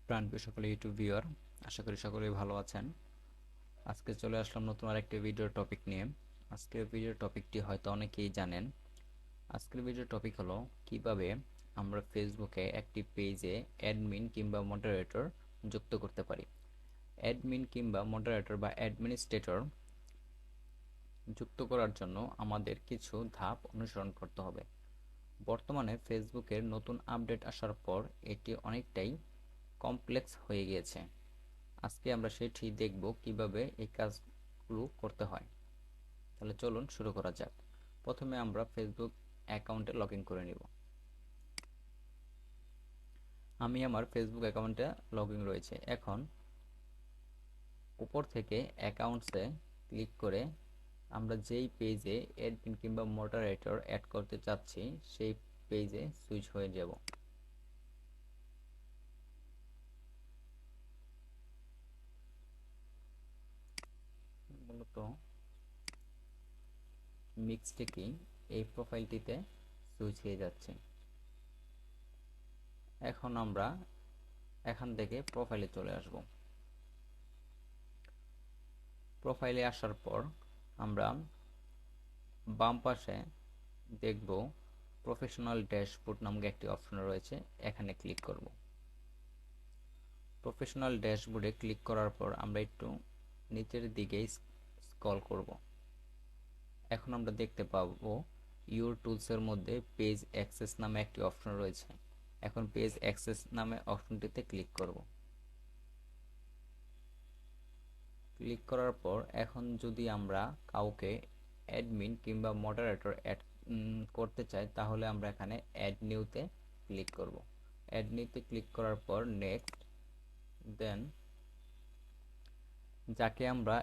প্রাণপ্রিয় সকল YouTube viewer, আশা করি সকলেই ভালো আছেন। আজকে চলে আসলাম নতুন আরেকটি ভিডিওর টপিক নিয়ে। আজকের ভিডিওর টপিকটি হয়তো অনেকেই জানেন। আজকের ভিডিওর টপিক হলো কিভাবে আমরা ফেসবুকে একটি পেজে অ্যাডমিন কিংবা মডারেটর যুক্ত করতে পারি। অ্যাডমিন কিংবা মডারেটর বা অ্যাডমিনিস্ট্রেটর যুক্ত করার জন্য আমাদের কিছু ধাপ অনুসরণ করতে হবে। বর্তমানে ফেসবুকের নতুন আপডেট আসার পর এটি অনেকটাই কমপ্লেক্স হয়ে গিয়েছে। আজকে আমরা সেটি দেখব কিভাবে এই কাজগুলো করতে হয়। তাহলে চলুন শুরু করা যাক। প্রথমে আমরা ফেসবুক অ্যাকাউন্টে লগ ইন করে নিব। আমি আমার ফেসবুক অ্যাকাউন্টে লগ ইন রয়েছে। এখন উপর থেকে অ্যাকাউন্টসে ক্লিক করে আমরা যেই পেজে অ্যাডমিন কিংবা মডারেটর অ্যাড করতে চাচ্ছি সেই পেজে সুইচ হয়ে যাব। মূলত মিক্সটেকি এই প্রোফাইলটিতে সুইচ হয়ে যাচ্ছে। এখন আমরা এখান থেকে প্রোফাইলে চলে আসব। প্রোফাইলে আসার পর আমরা বাম পাশে দেখব প্রফেশনাল ড্যাশবোর্ড নামক একটি অপশন রয়েছে, এখানে ক্লিক করব। প্রফেশনাল ড্যাশবোর্ডে ক্লিক করার পর আমরা একটু নিচের দিকে স্ক্রল করব। এখন আমরা দেখতে পাবো ইউর টুলসের মধ্যে পেজ অ্যাক্সেস নামে একটি অপশন রয়েছে। এখন পেজ অ্যাক্সেস নামে অপশনটিতে ক্লিক করব। ক্লিক করার পর এখন যদি আমরা কাউকে অ্যাডমিন কিংবা মডারেটর অ্যাড করতে চাই তাহলে আমরা এখানে অ্যাড নিউতে ক্লিক করব। অ্যাড নিউতে ক্লিক করার পর নেক্সট, দেন যাকে আমরা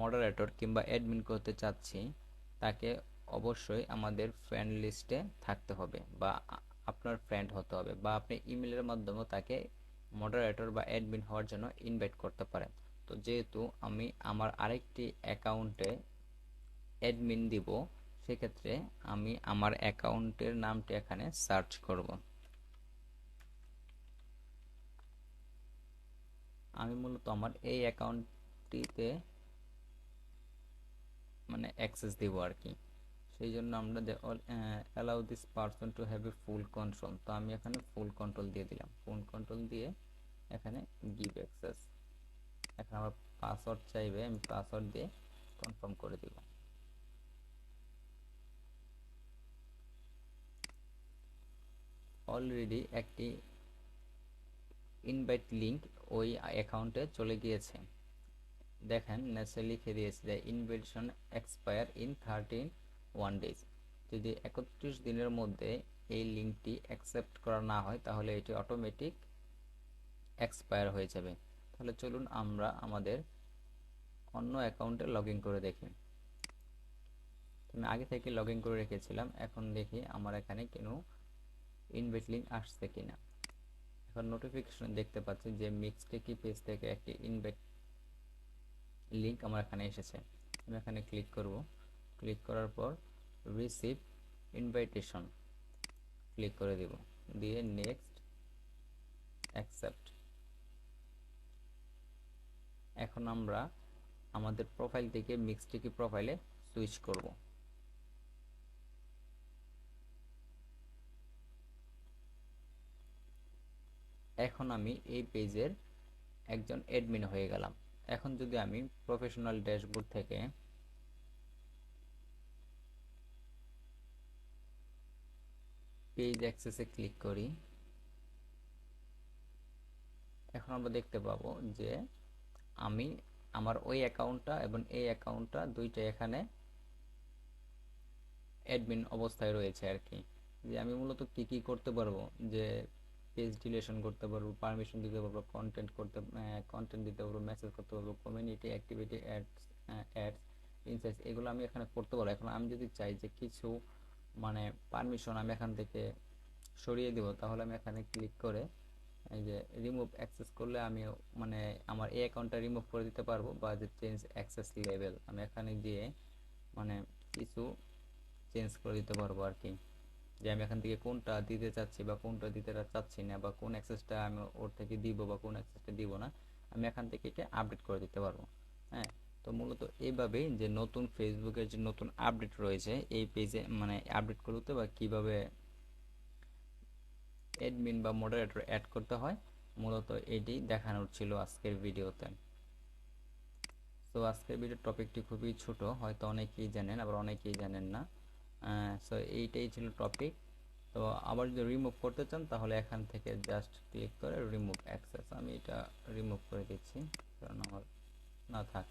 মডারেটর কিংবা অ্যাডমিন করতে চাচ্ছি তাকে অবশ্যই আমাদের ফ্রেন্ড লিস্টে থাকতে হবে বা আপনার ফ্রেন্ড হতে হবে, বা আপনি ইমেলের মাধ্যমেও তাকে মডারেটর বা অ্যাডমিন হওয়ার জন্য ইনভাইট করতে পারেন। তো যেহেতু আমি আমার আরেকটি অ্যাকাউন্টে অ্যাডমিন দিব, সেক্ষেত্রে আমি আমার অ্যাকাউন্টের নামটি এখানে সার্চ করব। আমি মূলত আমার এই অ্যাকাউন্টটিতে মানে অ্যাক্সেস দিব আর কি। সেই জন্য আমরা allow this person to have a full control, তো আমি এখানে ফুল কন্ট্রোল দিয়ে দিলাম। ফুল কন্ট্রোল দিয়ে এখানে গিভ অ্যাক্সেস। এখন আমার পাসওয়ার্ড চাইবে, আমি পাসওয়ার্ড দিয়ে কনফার্ম করে দিব। অলরেডি একটি ইনভাইট লিংক ওই অ্যাকাউন্টে চলে গিয়েছে। দেখেন নেসে লিখে দিয়েছে যে ইনভিটেশন এক্সপায়ার ইন 1 ডেজ। যদি 31 দিনের মধ্যে এই লিঙ্কটি অ্যাকসেপ্ট করা না হয় তাহলে এটি অটোমেটিক এক্সপায়ার হয়ে যাবে। তাহলে চলুন আমরা আমাদের অন্য অ্যাকাউন্টে লগ ইন করে দেখি। আমি আগে থেকে লগ ইন করে রেখেছিলাম, এখন দেখি আমার এখানে কোনো ইনভাইট লিঙ্ক আসছে কিনা। এখন নোটিফিকেশন দেখতে পাচ্ছি যে মিক্সটেকি পেজ থেকে একটি ইনভাইট লিঙ্ক আমার এখানে এসেছে। আমি এখানে ক্লিক করব। ক্লিক করার পর রিসিভ ইনভাইটেশন ক্লিক করে দিব, দিয়ে নেক্সট, অ্যাকসেপ্ট। এখন আমরা আমাদের প্রোফাইল থেকে মিক্সটেকি প্রোফাইলে সুইচ করব। এখন আমি এই পেজের একজন অ্যাডমিন হয়ে গেলাম। এখন যদি আমি প্রফেশনাল ড্যাশবোর্ড থেকে পেজ অ্যাক্সেসে ক্লিক করি, এখন আমরা দেখতে পাবো যে আমি আমার ওই অ্যাকাউন্টটা এবং এই অ্যাকাউন্টটা দুইটা এখানে অ্যাডমিন অবস্থায় রয়েছে আর কি। যে আমি মূলত কি কি করতে পারবো, যে পেজ ডিলিশন করতে পারবো, পারমিশন দিতে পারবো, কন্টেন্ট দিতে পারবো, মেসেজ করতে পারবো, কমিউনিটি অ্যাক্টিভিটি অ্যাডস ইনসাইটস, এগুলো আমি এখানে করতে পারবো। এখন আমি যদি চাই যে কিছু মানে পারমিশন আমি এখান থেকে সরিয়ে দিব, তাহলে আমি এখানে ক্লিক করে এই যে রিমুভ অ্যাক্সেস করলে আমি মানে আমার এই অ্যাকাউন্টটা রিমুভ করে দিতে পারবো, বা যে চেঞ্জ অ্যাক্সেস লেভেল আমি এখানে দিয়ে মানে কিছু চেঞ্জ করে দিতে পারবো আর কি। যে আমি এখান থেকে কোনটা দিতে চাচ্ছি বা কোনটা দিতে চাচ্ছি না, বা কোন অ্যাক্সেসটা আমি ওর থেকে দিব বা কোন অ্যাক্সেসটা দিব না, আমি এখান থেকে এটা আপডেট করে দিতে পারবো। হ্যাঁ, তো মূলত এইভাবেই যে নতুন ফেসবুকের যে নতুন আপডেট রয়েছে এই পেজে মানে আপডেট করতে বা কিভাবে অ্যাডমিন বা মডারেটর অ্যাড করতে হয়, মূলত এটি দেখানোর ছিল আজকের ভিডিওতে। তো আজকের ভিডিওর টপিকটি খুবই ছোট, হয়তো অনেকেই জানেন আবার অনেকেই জানেন না। সো এইটাই ছিল টপিক। তো আবার যদি রিমুভ করতে চান তাহলে এখান থেকে জাস্ট ক্লিক করে রিমুভ অ্যাক্সেস, আমি এটা রিমুভ করে দিচ্ছি কারণ আমার না থাক।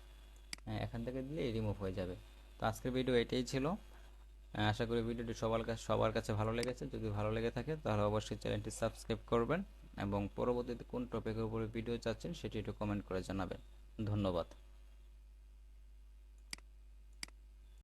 হ্যাঁ, এখান থেকে দিলে রিমুভ হয়ে যাবে। তো আজকের ভিডিও এটাই ছিল। আশা করি ভিডিওটি সবার কাছে ভালো লেগেছে। যদি ভালো লেগে থাকে তাহলে অবশ্যই চ্যানেলটি সাবস্ক্রাইব করবেন এবং পরবর্তীতে কোন টপিকের উপরে ভিডিও চাচ্ছেন সেটি একটু কমেন্ট করে জানাবেন। ধন্যবাদ।